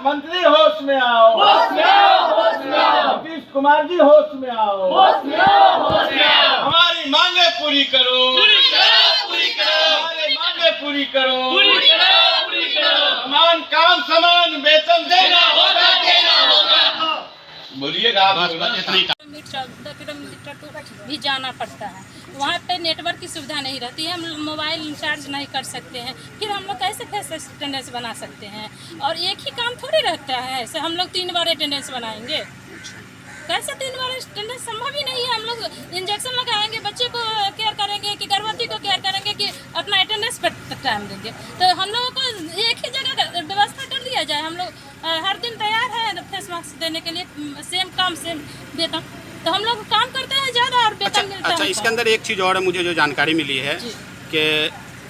स्वास्थ्य मंत्री होश में आओ, होश में आओ, होश में आओ। नीतीश कुमार जी होश में आओ, होश में आओ, होश में आओ। हमारी मांगे पूरी करो, पूरी करो, पूरी करो। हमारी मांगे पूरी करो, पूरी करो, पूरी करो। समान काम समान वेतन देना होगा, देना होगा। बोलिएगा आप। इतना ही 14 किलोमीटर भी जाना पड़ता है। वहाँ पे नेटवर्क की सुविधा नहीं रहती है, हम मोबाइल इंचार्ज नहीं कर सकते हैं, फिर हम लोग कैसे कैसे अटेंडेंस बना सकते हैं? और एक ही काम थोड़ी रहता है ऐसे हम लोग 3 बार अटेंडेंस बनाएंगे, कैसे 3 बार अटेंडेंस संभव ही नहीं है। हम लोग इंजेक्शन लगाएंगे, बच्चे को केयर करेंगे कि गर्भवती को केयर करेंगे कि अपना अटेंडेंस पर टाइम देंगे। तो हम लोगों को एक ही जगह व्यवस्था कर दिया जाए। हम लोग हर दिन तैयार है फेस मास्क देने के लिए, सेम काम सेम वेतन, तो हम लोग काम करते हैं ज़्यादा और वेतन मिलता है। अच्छा, इसके अंदर एक चीज़ और है, मुझे जो जानकारी मिली है कि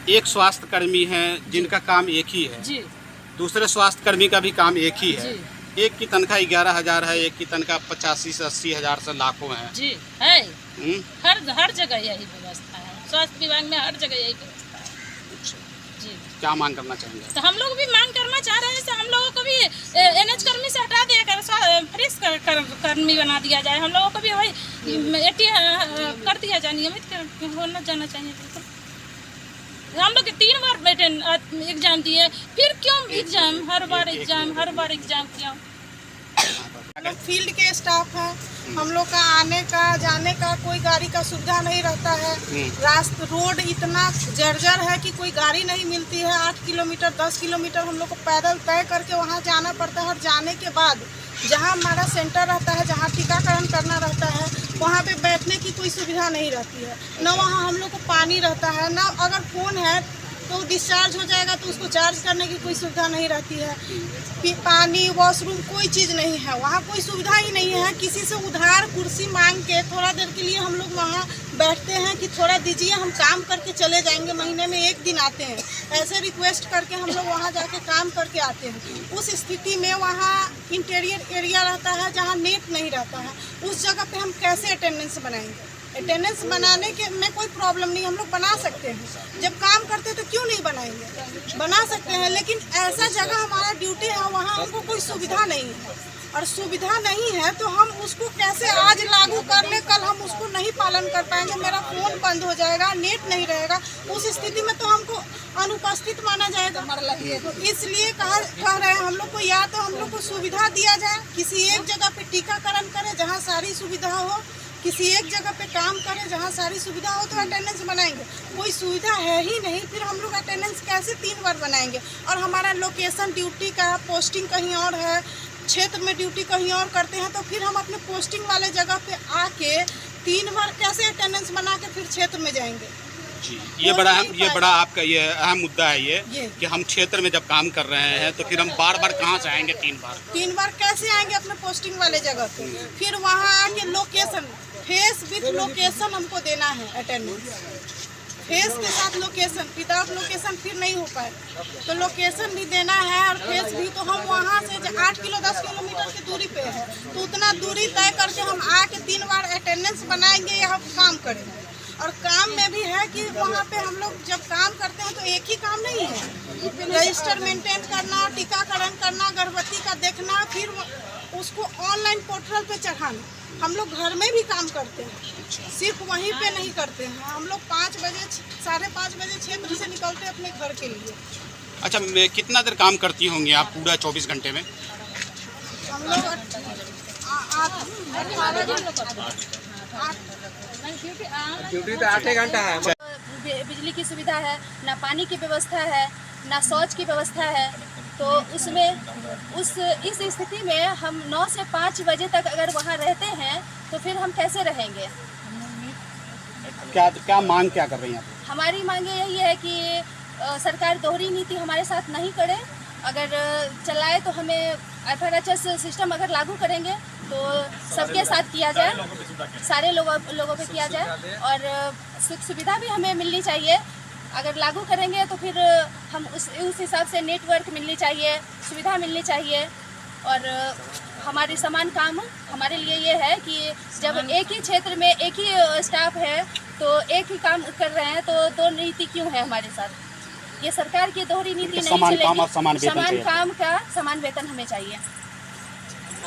एक स्वास्थ्य कर्मी है जिनका काम एक ही है जी, दूसरे स्वास्थ्य कर्मी का भी काम एक ही है। एक की तनख्वाह 11,000 है, एक की तनख्वाह 85 से 80 हज़ार से लाखों है जी है। हर जगह यही व्यवस्था है, स्वास्थ्य विभाग में हर जगह यही व्यवस्था है जी। क्या मांग करना चाहेंगे? तो हम लोग भी मांग करना चाह रहे हैं, हम लोगों को भी NH कर्मी से हटा दिया कर फ्रेश कर्मी बना दिया जाए। हम लोगों को भी वही कर दिया जाए, नियमित होना जाना चाहिए। बिल्कुल हम लोग 3 बार एग्जाम दिए, फिर क्यों एग्जाम हर बार एग्जाम क्यों? हम लोग फील्ड के स्टाफ हैं, हम लोग का आने का जाने का कोई गाड़ी का सुविधा नहीं रहता है। रोड इतना जर्जर है कि कोई गाड़ी नहीं मिलती है। 8 किलोमीटर 10 किलोमीटर हम लोग को पैदल तय करके वहाँ जाना पड़ता है। और जाने के बाद जहाँ हमारा सेंटर रहता है, जहाँ टीकाकरण करना रहता है, वहाँ पे बैठने की कोई सुविधा नहीं रहती है। न वहाँ हम लोग को पानी रहता है, न अगर फ़ोन है तो डिस्चार्ज हो जाएगा तो उसको चार्ज करने की कोई सुविधा नहीं रहती है। पानी वॉशरूम कोई चीज़ नहीं है, वहाँ कोई सुविधा ही नहीं है। किसी से उधार कुर्सी मांग के थोड़ा देर के लिए हम लोग वहाँ बैठते हैं कि थोड़ा दीजिए, हम काम करके चले जाएंगे, महीने में 1 दिन आते हैं, ऐसे रिक्वेस्ट करके हम लोग वहाँ जाके काम करके आते हैं। उस स्थिति में वहाँ इंटीरियर एरिया रहता है जहाँ नेट नहीं रहता है, उस जगह पे हम कैसे अटेंडेंस बनाएंगे? अटेंडेंस बनाने के में कोई प्रॉब्लम नहीं, हम लोग बना सकते हैं। जब काम करते हैं तो क्यों नहीं बनाएंगे? बना सकते हैं, लेकिन ऐसा जगह हमारा ड्यूटी है वहाँ हमको कोई सुविधा नहीं है। और सुविधा नहीं है तो हम उसको कैसे आज लागू कर ले, कल हम उसको नहीं पालन कर पाएंगे, मेरा फ़ोन बंद हो जाएगा, नेट नहीं रहेगा, उस स्थिति में तो हमको अनुपस्थित माना जाएगा। तो इसलिए कह रहे हैं हम लोग को, या तो हम लोग को सुविधा दिया जाए, किसी एक जगह पे टीकाकरण करें जहाँ सारी सुविधा हो, किसी एक जगह पे काम करें जहाँ सारी सुविधा हो, तो अटेंडेंस बनाएंगे। कोई सुविधा है ही नहीं, फिर हम लोग अटेंडेंस कैसे 3 बार बनाएंगे? और हमारा लोकेशन ड्यूटी का पोस्टिंग कहीं और है, क्षेत्र में ड्यूटी कहीं और करते हैं, तो फिर हम अपने पोस्टिंग वाले जगह पे आके 3 बार कैसे अटेंडेंस बना के फिर क्षेत्र में जाएंगे? जी, ये बड़ा आपका ये अहम मुद्दा है ये कि हम क्षेत्र में जब काम कर रहे हैं तो फिर हम बार कहाँ से आएंगे? 3 बार कैसे आएंगे अपने पोस्टिंग वाले जगह पे? फिर वहाँ आके लोकेशन, फेस विथ लोकेशन हमको देना है अटेंडेंस, फेस के साथ लोकेशन, विदाउट लोकेशन फिर नहीं हो पाए, तो लोकेशन भी देना है और फेस भी। तो हम वहाँ से 8 किलो 10 किलोमीटर की दूरी पे है, तो उतना दूरी तय करके हम आके 3 बार अटेंडेंस बनाएंगे या हम काम करेंगे? और काम में भी है कि वहाँ पे हम लोग जब काम करते हैं तो एक ही काम नहीं है, रजिस्टर मेंटेन करना, टीकाकरण करना, गर्भवती का देखना, फिर उसको ऑनलाइन पोर्टल पे चढ़ाना। हम लोग घर में भी काम करते हैं, सिर्फ वहीं पे नहीं करते हैं। हम लोग 5 बजे 5:30 बजे क्षेत्र से निकलते हैं अपने घर के लिए। अच्छा, कितना देर काम करती होंगी आप पूरा 24 घंटे में? हम लोग 8 घंटा है। बिजली की सुविधा है, ना पानी की व्यवस्था है, ना शौच की व्यवस्था है। तो उसमें इस स्थिति में हम 9 से 5 बजे तक अगर वहाँ रहते हैं तो फिर हम कैसे रहेंगे? क्या मांग क्या कर रही हैं आप? हमारी मांगे यही है कि सरकार दोहरी नीति हमारे साथ नहीं करे, अगर चलाए तो हमें FRHS सिस्टम अगर लागू करेंगे तो सबके साथ किया जाए, सारे लोगों पे किया जाए, और सुख सुविधा भी हमें मिलनी चाहिए। अगर लागू करेंगे तो फिर हम उस हिसाब से नेटवर्क मिलनी चाहिए, सुविधा मिलनी चाहिए। और हमारी समान काम हमारे लिए ये है कि जब एक ही क्षेत्र में एक ही स्टाफ है तो एक ही काम कर रहे हैं, तो 2 नीति क्यों है हमारे साथ? ये सरकार की दोहरी नीति नहीं समान काम चलेगी। और समान वेतन समान चाहिए। काम का समान वेतन हमें चाहिए।